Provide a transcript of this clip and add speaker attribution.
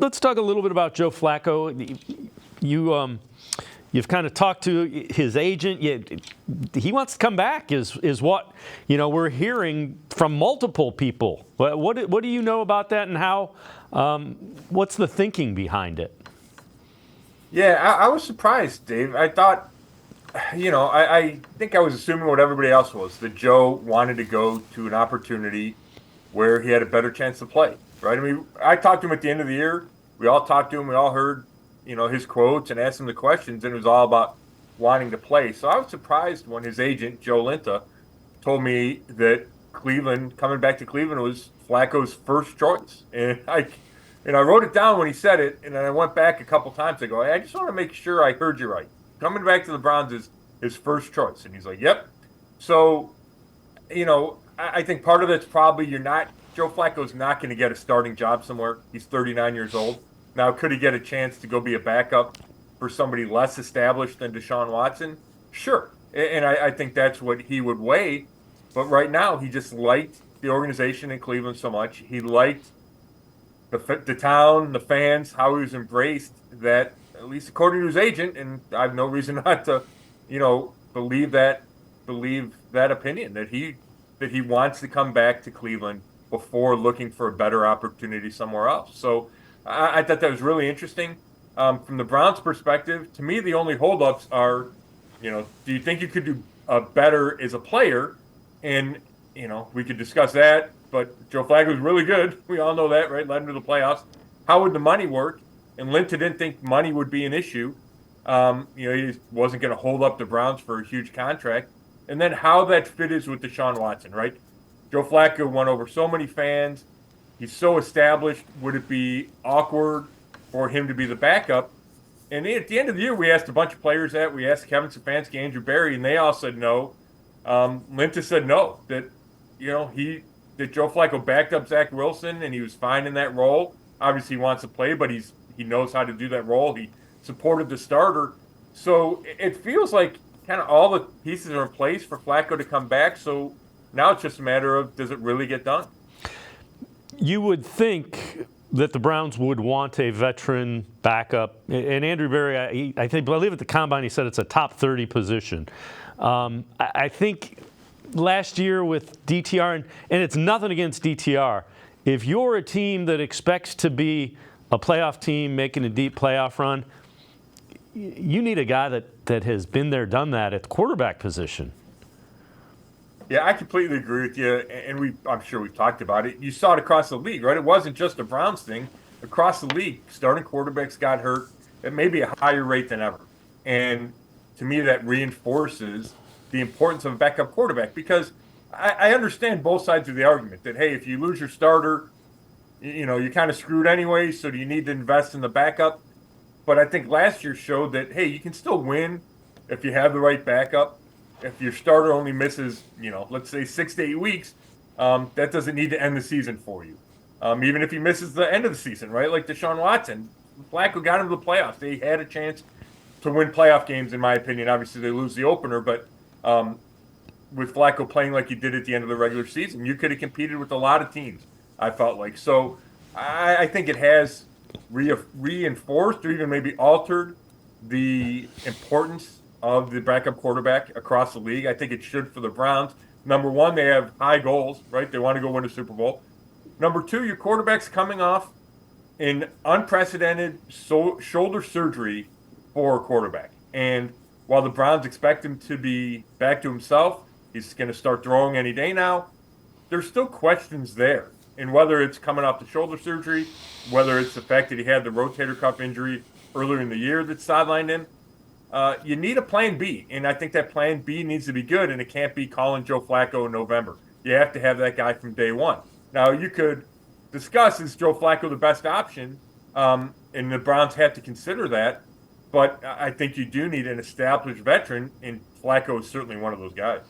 Speaker 1: let's talk a little bit about Joe Flacco. You've kind of talked to his agent. He wants to come back, is what we're hearing from multiple people. What do you know about that, and how? What's the thinking behind it?
Speaker 2: Yeah, I was surprised, Dave. I thought, I think I was assuming what everybody else was, that Joe wanted to go to an opportunity where he had a better chance to play, right? I mean, I talked to him at the end of the year. We all talked to him. We all heard, his quotes and asked him the questions, and it was all about wanting to play. So I was surprised when his agent, Joe Linta, told me that coming back to Cleveland was Flacco's first choice. And I wrote it down when he said it, and then I went back a couple times. I go, hey, I just want to make sure I heard you right. Coming back to the Browns is his first choice. And he's like, yep. So, I think part of it's probably Joe Flacco's not going to get a starting job somewhere. He's 39 years old. Now, could he get a chance to go be a backup for somebody less established than Deshaun Watson? Sure. And I think that's what he would weigh. But right now, he just liked the organization in Cleveland so much. He liked the town, the fans, how he was embraced, that, at least according to his agent, and I have no reason not to, believe that opinion, that he wants to come back to Cleveland before looking for a better opportunity somewhere else. So I thought that was really interesting. From the Browns' perspective, to me, the only holdups are, do you think you could do better as a player? And, we could discuss that. But Joe Flacco was really good. We all know that, right? Led him to the playoffs. How would the money work? And Linton didn't think money would be an issue. He wasn't going to hold up the Browns for a huge contract. And then how that fit is with Deshaun Watson, right? Joe Flacco won over so many fans. He's so established. Would it be awkward for him to be the backup? And at the end of the year, we asked a bunch of players that. We asked Kevin Stefanski, Andrew Berry, and they all said no. Linton said no, that Joe Flacco backed up Zach Wilson, and he was fine in that role. Obviously, he wants to play, but he knows how to do that role. He supported the starter. So it feels like kind of all the pieces are in place for Flacco to come back. So now it's just a matter of, does it really get done?
Speaker 1: You would think that the Browns would want a veteran backup. And Andrew Berry, I believe at the Combine he said it's a top 30 position. I think last year with DTR, and it's nothing against DTR, if you're a team that expects to be a playoff team making a deep playoff run, you need a guy that has been there, done that at the quarterback position.
Speaker 2: Yeah, I completely agree with you, and I'm sure we've talked about it. You saw it across the league, right? It wasn't just a Browns thing. Across the league, starting quarterbacks got hurt at maybe a higher rate than ever. And to me, that reinforces the importance of a backup quarterback, because I understand both sides of the argument that, hey, if you lose your starter, you're kind of screwed anyway, so do you need to invest in the backup? But I think last year showed that, hey, you can still win if you have the right backup. If your starter only misses, let's say 6 to 8 weeks, that doesn't need to end the season for you. Even if he misses the end of the season, right? Like Deshaun Watson, Flacco got him to the playoffs. They had a chance to win playoff games, in my opinion. Obviously, they lose the opener, but with Flacco playing like he did at the end of the regular season, you could have competed with a lot of teams, I felt like. So I think it has reinforced or even maybe altered the importance of the backup quarterback across the league. I think it should for the Browns. Number one, they have high goals, right? They want to go win a Super Bowl. Number two, your quarterback's coming off an unprecedented shoulder surgery for a quarterback. And while the Browns expect him to be back to himself, he's going to start throwing any day now, there's still questions there. And whether it's coming off the shoulder surgery, whether it's the fact that he had the rotator cuff injury earlier in the year that sidelined him, you need a plan B. And I think that plan B needs to be good, and it can't be calling Joe Flacco in November. You have to have that guy from day one. Now, you could discuss, is Joe Flacco the best option? And the Browns have to consider that. But I think you do need an established veteran, and Flacco is certainly one of those guys.